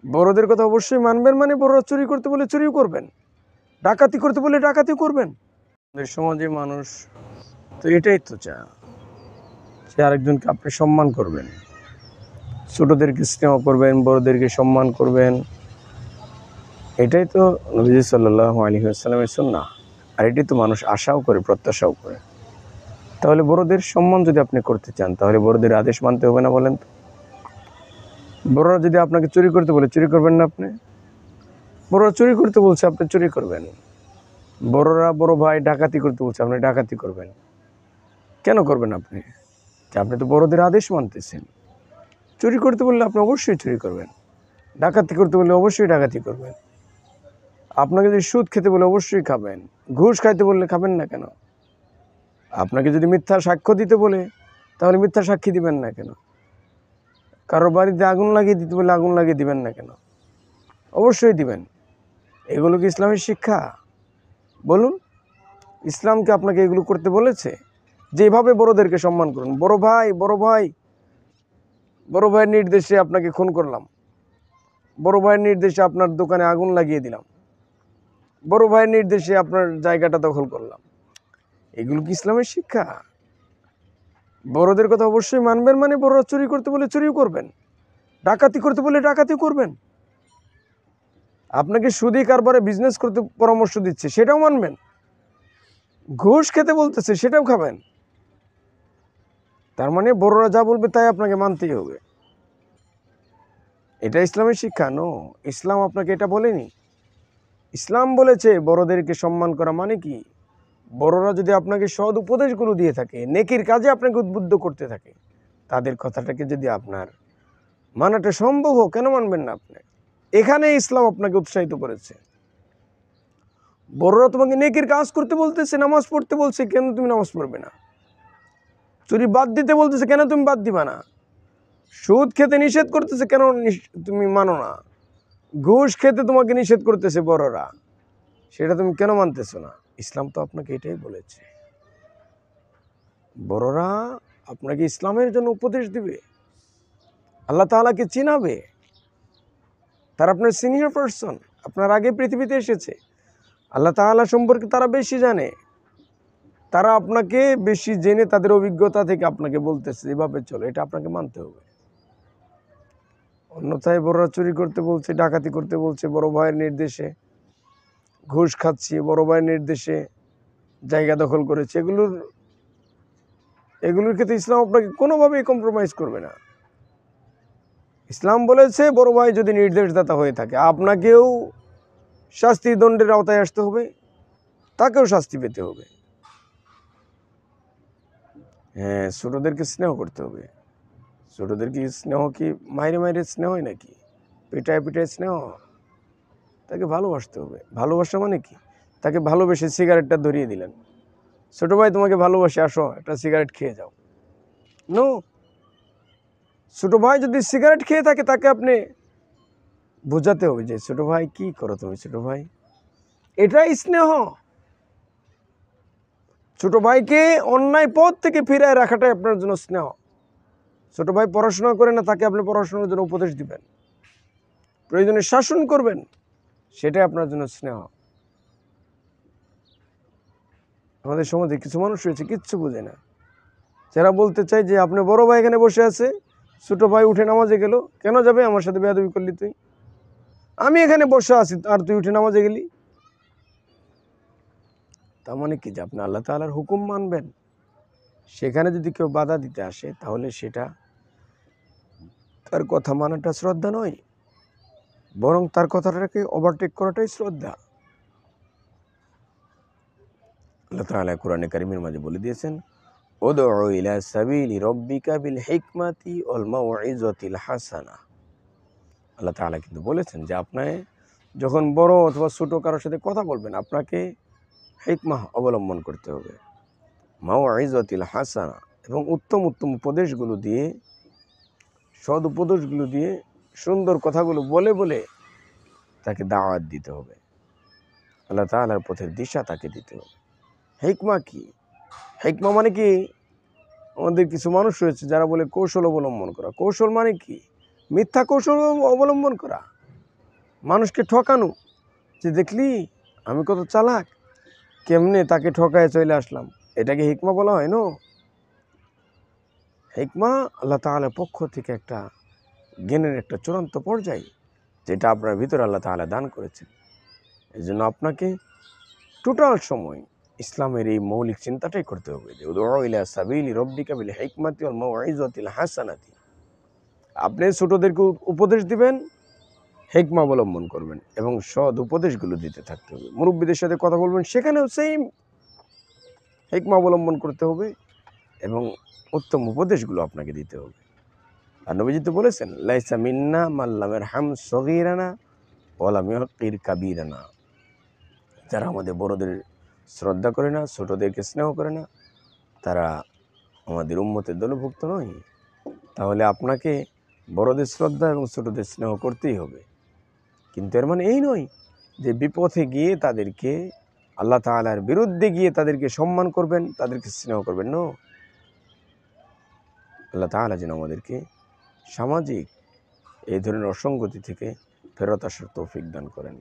বড়দের কথা অবশ্যই মানবেন, মানে বড়রা চুরি করতে বলে চুরিও করবেন, ডাকাতি করতে বলে ডাকাতি করবেন। আমাদের সমাজে মানুষ তো এটাই তো চায় যে আরেকজনকে আপনি সম্মান করবেন, ছোটদেরকে স্নেহ করবেন, বড়দেরকে সম্মান করবেন। এটাই তো নবী সাল্লাল্লাহু আলাইহি ওয়াসাল্লামের সুন্নাহ। আর এটাই তো মানুষ আশাও করে, প্রত্যাশাও করে। তাহলে বড়দের সম্মান যদি আপনি করতে চান, তাহলে বড়দের আদেশ মানতে হবে না বলেন তো? বড়রা যদি আপনাকে চুরি করতে বলে চুরি করবেন না আপনি? বড়রা চুরি করতে বলছে আপনি চুরি করবেন। বড়রা বড় ভাই ডাকাতি করতে বলছে আপনি ডাকাতি করবেন। কেন করবেন আপনি? যে আপনি তো বড়দের আদেশ মানতেছেন। চুরি করতে বললে আপনি অবশ্যই চুরি করবেন, ডাকাতি করতে বললে অবশ্যই ডাকাতি করবেন। আপনাকে যদি সুদ খেতে বলে অবশ্যই খাবেন, ঘুষ খাইতে বললে খাবেন না কেন? আপনাকে যদি মিথ্যা সাক্ষ্য দিতে বলে তাহলে মিথ্যা সাক্ষী দিবেন না কেন? কারো বাড়িতে আগুন লাগিয়ে দিতে বলে আগুন লাগিয়ে দিবেন না কেন? অবশ্যই দিবেন। এগুলো কি ইসলামের শিক্ষা? বলুন, ইসলামকে আপনাকে এগুলো করতে বলেছে? যেভাবে বড়দেরকে সম্মান করুন। বড় ভাই, বড় ভাই, বড় ভাইয়ের নির্দেশে আপনাকে খুন করলাম, বড় ভাইয়ের নির্দেশে আপনার দোকানে আগুন লাগিয়ে দিলাম, বড় ভাইয়ের নির্দেশে আপনার জায়গাটা দখল করলাম। এগুলো কি ইসলামের শিক্ষা? বড়দের কথা অবশ্যই মানবেন, মানে বড়রা চুরি করতে বলে চুরিও করবেন, ডাকাতি করতে বলে ডাকাতি করবেন। আপনাকে সুদি কারবারে বিজনেস করতে পরামর্শ দিচ্ছে সেটাও মানবেন, ঘুষ খেতে বলতেছে সেটাও খাবেন। তার মানে বড়রা যা বলবে তাই আপনাকে মানতেই হবে। এটা ইসলামের শিক্ষা? নো, ইসলাম আপনাকে এটা বলেনি। ইসলাম বলেছে বড়দেরকে সম্মান করা মানে কি, বড়রা যদি আপনাকে সৎ উপদেশগুলো দিয়ে থাকে, নেকির কাজে আপনাকে উদ্বুদ্ধ করতে থাকে, তাদের কথাটাকে যদি আপনার মানাটা সম্ভব হোক, কেন মানবেন না আপনি? এখানে ইসলাম আপনাকে উৎসাহিত করেছে। বড়রা তোমাকে নেকির কাজ করতে বলতেছে, নামাজ পড়তে বলছে, কেন তুমি নামাজ পড়বে না? চুরি বাদ দিতে বলতেছে, কেন তুমি বাদ দিবা না? সুদ খেতে নিষেধ করতেছে, কেন তুমি মানো না? ঘুষ খেতে তোমাকে নিষেধ করতেছে বড়রা, সেটা তুমি কেন মানতেছো না? ইসলাম তো আপনাকে এটাই বলেছে। বড়রা আপনাকে ইসলামের জন্য উপদেশ দিবে, আল্লাহ তাআলাকে চিনাবে। তারা আপনার সিনিয়র পারসন, আপনার আগে পৃথিবীতে এসেছে, আল্লাহ তাআলা সম্পর্কে তারা বেশি জানে। তারা আপনাকে বেশি জেনে তাদের অভিজ্ঞতা থেকে আপনাকে বলতেছে এভাবে চলো, এটা আপনাকে মানতে হবে। অন্যথায় বড়রা চুরি করতে বলছে, ডাকাতি করতে বলছে বড় ভাইয়ের নির্দেশে, ঘুষ খাচ্ছি বড় ভাইয়ের নির্দেশে, জায়গা দখল করেছে, এগুলোর ক্ষেত্রে ইসলাম আপনাকে কোনোভাবেই কম্প্রোমাইজ করবে না। ইসলাম বলেছে বড় ভাই যদি নির্দেশদাতা হয়ে থাকে, আপনাকেও শাস্তি দণ্ডের আওতায় আসতে হবে, তাকেও শাস্তি পেতে হবে। হ্যাঁ, ছোটদেরকে স্নেহ করতে হবে। ছোটদেরকে স্নেহ কি মাইরে মাইরে স্নেহ হয় নাকি? পিটায় পিটায় স্নেহ? তাকে ভালোবাসতে হবে। ভালোবাসা মানে কি? তাকে ভালোবেসে সিগারেটটা ধরিয়ে দিলেন, ছোট ভাই তোমাকে ভালোবাসে, আসো একটা সিগারেট খেয়ে যাও। নো, ছোট ভাই যদি সিগারেট খেয়ে থাকে তাকে আপনি বোঝাতে হবে যে ছোট ভাই কি করো তুমি, ছোট ভাই, এটাই স্নেহ। ছোট ভাইকে অন্যায় পথ থেকে ফিরায় রাখাটাই আপনার জন্য স্নেহ। ছোট ভাই পড়াশোনা করে না, তাকে আপনি পড়াশোনার জন্য উপদেশ দিবেন, প্রয়োজনে শাসন করবেন, সেটাই আপনার জন্য স্নেহ। আমাদের সমাজে কিছু মানুষ রয়েছে কিচ্ছু বোঝে না, যারা বলতে চায় যে আপনি বড় ভাই এখানে বসে আছে, ছোট ভাই উঠে নামাজে গেল, কেন যাবে? আমার সাথে বেয়াদবি করলি তুই, আমি এখানে বসে আছি আর তুই উঠে নামাজে গেলি। তার মানে কি যে আপনি আল্লাহ তাআলার হুকুম মানবেন, সেখানে যদি কেউ বাধা দিতে আসে তাহলে সেটা তার কথা মানাটা শ্রদ্ধা নয়, বরং তার কথাটাকে ওভারটেক করাটাই শ্রদ্ধা। আল্লাহ তাআলা কোরআনে কারিমের মাঝে বলে দিয়েছেন, উদউ ইলা সাবিলি রাব্বিকা বিল হিকমাতি ওয়াল মাউইজাতিল হাসানা। আল্লাহ তাআলা কিন্তু বলেছেন যে আপনি যখন বড় অথবা ছোট কারোর সাথে কথা বলবেন, আপনাকে হিকমাহ অবলম্বন করতে হবে, মাউইজাতিল হাসানা, এবং উত্তম উত্তম উপদেশগুলো দিয়ে, সৎ উপদেশগুলো দিয়ে, সুন্দর কথাগুলো বলে বলে তাকে দাওয়াত দিতে হবে, আল্লাহ তাআলার পথের দিশা তাকে দিতে হবে। হিকমা কি? হিকমা মানে কি? আমাদের কিছু মানুষ রয়েছে যারা বলে কৌশল অবলম্বন করা। কৌশল মানে কি? মিথ্যা কৌশল অবলম্বন করা। মানুষকে ঠকানো, যে দেখলি আমি কত চালাক, কেমনে তাকে ঠকায় চলে আসলাম, এটাকে হিকমা বলা হয় না? হিকমা আল্লাহ তাআলার পক্ষ থেকে একটা জ্ঞানের একটা চূড়ান্ত পর্যায়, যেটা আপনার ভিতরে আল্লাহ তাআলা দান করেছেন। এই জন্য আপনাকে টোটাল সময় ইসলামের এই মৌলিক চিন্তাটাই করতে হবে যে উদউ ইলা সাবিলি রাব্বিকা বিল হিকমাতি ওয়াল মাউইযাতিল হাসানাতি। আপনি ছোটদেরকে উপদেশ দিবেন, হিকমা অবলম্বন করবেন এবং সৎ উপদেশগুলো দিতে থাকতে হবে। মুরব্বীদের সাথে কথা বলবেন, সেখানেও সেম হিকমা অবলম্বন করতে হবে এবং উত্তম উপদেশগুলো আপনাকে দিতে হবে। আর নবীজি তো বলেছেন, লাইসা মিন্না মাল্লাম ইয়ারহাম সগীরানা ওয়া লাম ইউক্কির কাবীরানা। যারা আমাদের বড়দের শ্রদ্ধা করে না, ছোটদেরকে স্নেহ করে না, তারা আমাদের উম্মতের দলভুক্ত নয়। তাহলে আপনাকে বড়দের শ্রদ্ধা এবং ছোটদের স্নেহ করতেই হবে। কিন্তু এর মানে এই নয় যে বিপথে গিয়ে তাদেরকে, আল্লাহ তাআলার বিরুদ্ধে গিয়ে তাদেরকে সম্মান করবেন, তাদেরকে স্নেহ করবেন। নো, আল্লাহ তাআলা যেন আমাদেরকে সামাজিক এই ধরনের অসঙ্গতি থেকে ফেরত আসার তৌফিক দান করেন।